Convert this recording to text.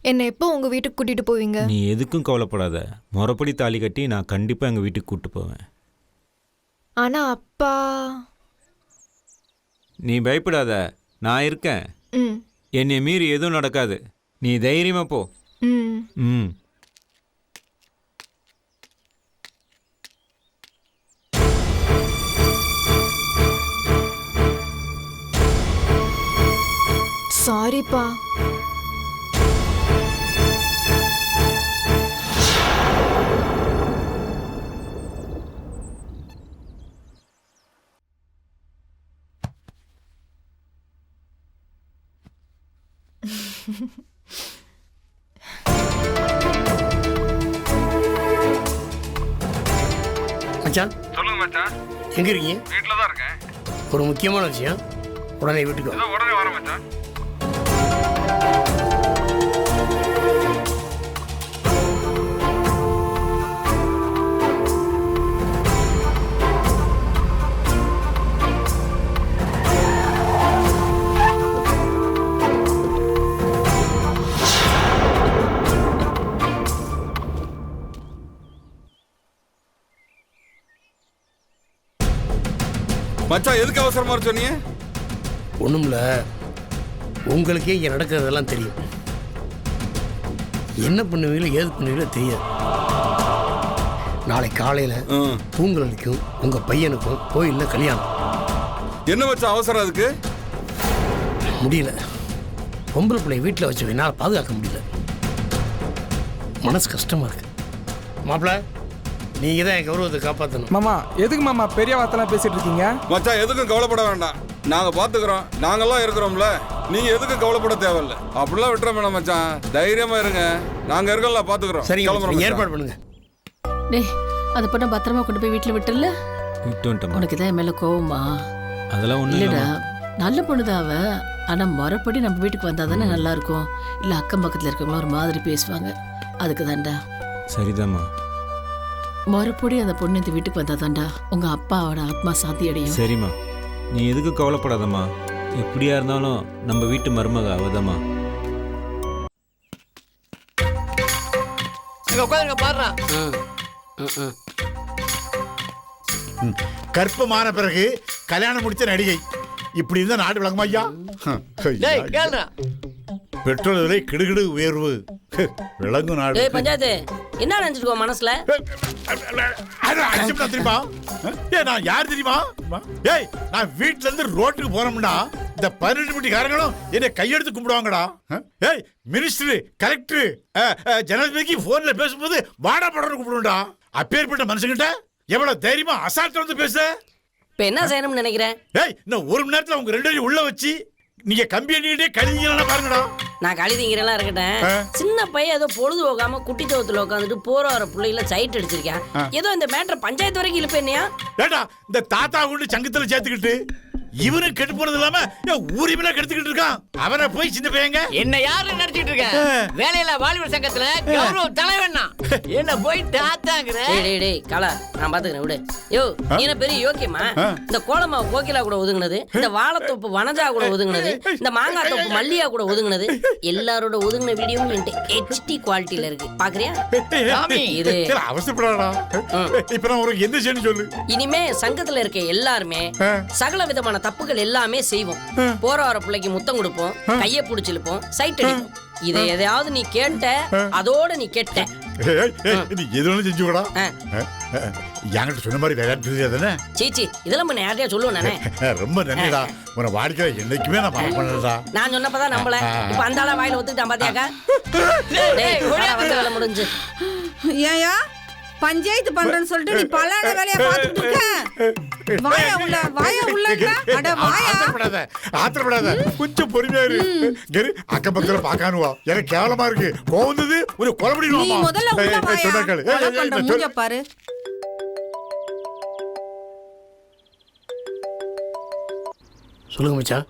என்னை எப்போ உங்க வீட்டுக்கு கூட்டிட்டு போவீங்க? நீ எதுக்கும் கவலைப்படாத. முறைப்படி தாலி கட்டி நான் கண்டிப்பாக எங்கள் வீட்டுக்கு கூப்பிட்டு போவேன். ஆனா அப்பா... நீ பயப்படாத, நான் இருக்கேன். என்னை மீறி எதுவும் நடக்காது. நீ தைரியமாக போ. ம். சாரிப்பா. மச்சான் சொல்லுங்க மச்சான். எங்க இருக்கீங்க? வீட்டில் தான் இருக்கேன். ஒரு முக்கியமான விஷயம், உடனே வீட்டுக்கு வா. உடனே வரேன் மச்சான். மச்சான் எதுக்கு அவசரமா சொன்னீங்க? ஒண்ணுமில்ல, உங்களுக்கே இங்கே நடக்கிறதெல்லாம் தெரியும். என்ன பண்ணுவீங்களோ ஏது பண்ணுவீங்களோ தெரியாது. நாளை காலையில் பூங்குழலிக்கும் உங்கள் பையனுக்கும் கோயிலில் கல்யாணம். என்ன மச்சான் அவசரம் அதுக்கு? முடியல, பொம்பளை பிள்ளை வீட்டில் வச்சு என்னால் பாதுகாக்க முடியல. மனசு கஷ்டமாக இருக்கு. மாப்பிள்ள, நீங்கள் தான் என் கௌரவத்தை காப்பாற்றணும். மாமா எதுக்கு மாமா பெரிய வார்த்தைலாம் பேசிட்டு இருக்கீங்க? மச்சான் எதுக்கும் கவலைப்பட வேண்டாம், நாங்கள் பார்த்துக்குறோம். நாங்கள்லாம் இருக்கிறோம்ல, நீங்கள் எதுக்கும் கவலைப்பட தேவையில்லை. அப்படிலாம் விட்டுற வேணாம் மச்சான், தைரியமாக இருங்க. நாங்கள் இருக்கோம்ல, பார்த்துக்குறோம். சரி, கிளம்புறோம். ஏற்பாடு பண்ணுங்க. டேய், அந்த பொண்ணை பத்திரமா கொண்டு போய் வீட்டில் விட்டுல. விட்டு வந்துட்டேன். உனக்கு தான் என் மேலே கோவமா? அதெல்லாம் ஒன்றும் இல்லைடா, நல்ல பொண்ணுதான் அவ. ஆனால் முறைப்படி நம்ம வீட்டுக்கு வந்தால் தானே நல்லா இருக்கும். இல்லை அக்கம் பக்கத்தில் இருக்கவங்களும் ஒரு மாதிரி பேசுவாங்க. அதுக்கு தான்டா. சரிதாம்மா. முறைப்படி அந்த பொண்ணு இந்த வீட்டுக்கு வந்தா தான்டா உங்க அப்பாவோட ஆத்மா சாந்தி அடையும். சரிம்மா, நீ எதுக்கு கவலைப்படாதம்மா. எப்படியா இருந்தாலும் நம்ம வீட்டு மருமக அவதாம்மா. உட்காருங்க, பாடுறா. கற்பமான பிறகு கல்யாணம் முடிச்ச நடிகை இப்படி இருந்தா நாடு விளங்குமா ஐயா? பெட்ரோல் விலை கிடுகிடு உயர்வு, விளங்கும் நாடு. பஞ்சாயத்து என்ன நினைச்சிருக்கோம் மனசுல? தெரியுமா? நான் யார் தெரியுமா? ஏய், நான் வீட்டுல இருந்து ரோட்டுக்கு போனோம்னா இந்த 18 மணிக்காரங்களும் என்னை கையெடுத்து கும்பிடுவாங்கடா. ஏய், மினிஸ்டர், கலெக்டர், ஜனாதிபதிக்கு போன்ல பேசும்போது வாடா படம் கும்பிடுவோம்டா. அப்பேற்பட்ட மனுஷங்கிட்ட எவ்வளவு தைரியமா அசால்ட்டா வந்து பேச. இப்ப என்ன செய்யணும்னு நினைக்கிறேன்? ஏய், இன்னும் 1 மணி நேரத்துல உங்க 2 பேரும் உள்ள வச்சு நீங்க கம்பி அடிக்கிட்டே கழுதிங்களா பாருங்கடா. நான் கழுதிங்கிறலாம் இருக்கட்டேன். சின்ன பையன் ஏதோ பொழுது போகாம குட்டி தோத்துல உட்காந்துட்டு போற வர பிள்ளைல சைட் அடிச்சிருக்கேன். ஏதோ இந்த மேட்டர் பஞ்சாயத்து வரைக்கும் இழுப்பேன்னியா? ஏடா, இந்த தாத்தா கொண்டு சங்கத்துல சேர்த்துக்கிட்டு இவனு கெட்டு போனது இல்லாம ஊரிமையில கெடுத்துக்கிட்டு இருக்கான். அவனை போய் சின்ன பையங்க என்ன யாரு நடத்திட்டு இருக்க? வேலையில வாலிபர் சங்கத்துல கௌரவ தலைவன்னா என்ன போய் தாத்தாங்கற? டேய் காலா, நான் பாத்துக்கிறேன் விடு. யோ, நீ என்ன பெரிய யோக்கியமா? இந்த கோலமா கோகிலா கூட ஒதுங்குனது, இந்த வாழைத்தோப்பு வனஜா கூட ஒதுங்குனது, இந்த மாங்காய் தோப்பு மல்லியா கூட ஒதுங்குனது, எல்லாரோட ஒதுங்குன வீடியோவும் என்கிட்ட HD குவாலிட்டில இருக்கு. பாக்குறியா? இது அவசரப்படாடா. இப்ப நான் உனக்கு என்ன செய்யணும் சொல்லு. இனிமே சங்கத்துல இருக்க எல்லாருமே சகல விதமான தப்புகள் எல்லாமே செய்வோம். போற வர பிள்ளைக்கு முத்தம் கொடுப்போம், கைய புடிச்சிருப்போம், சைட் அடிப்போம். இதை எதையாவது நீ கேட்ட அதோட நீ கெட்ட. நீ எது வேணும் செஞ்சுக்கடா. என்கிட்ட சொன்ன மாதிரி வேற தெரியாதானே? சீச்சி, இதெல்லாம் முன்ன யார்ட்டையா சொல்லுவேன் நானே. ரொம்ப நன்றிடா. உன வாடிக்கை என்னைக்குமே நான் பணம் பண்ணலடா. நான் சொன்னப்பதான் நம்பல. இப்ப அந்த ஆள வாயில ஒத்துக்கிட்டான் பாத்தியாக்கா? வேலை முடிஞ்சு. ஏயா பஞ்சாயத்து பண்றேன்னு சொல்லிட்டு நீ பலான வேலைய பாத்துட்டு இருக்க. வாயா உள்ள, வாயா உள்ள. அட வாயா. ஆத்திரப்படாத, கொஞ்சம் பொறுமையா இரு. கெரு அக்கம் பக்கத்துல பாக்கானுவா. எனக்கு கேவலமா இருக்கு. கோவந்தது ஒரு கொலை பண்ணிடுவாமா. நீ முதல்ல உள்ள வாயா. மூஞ்ச பாரு. சொல்லுங்க மச்சான்.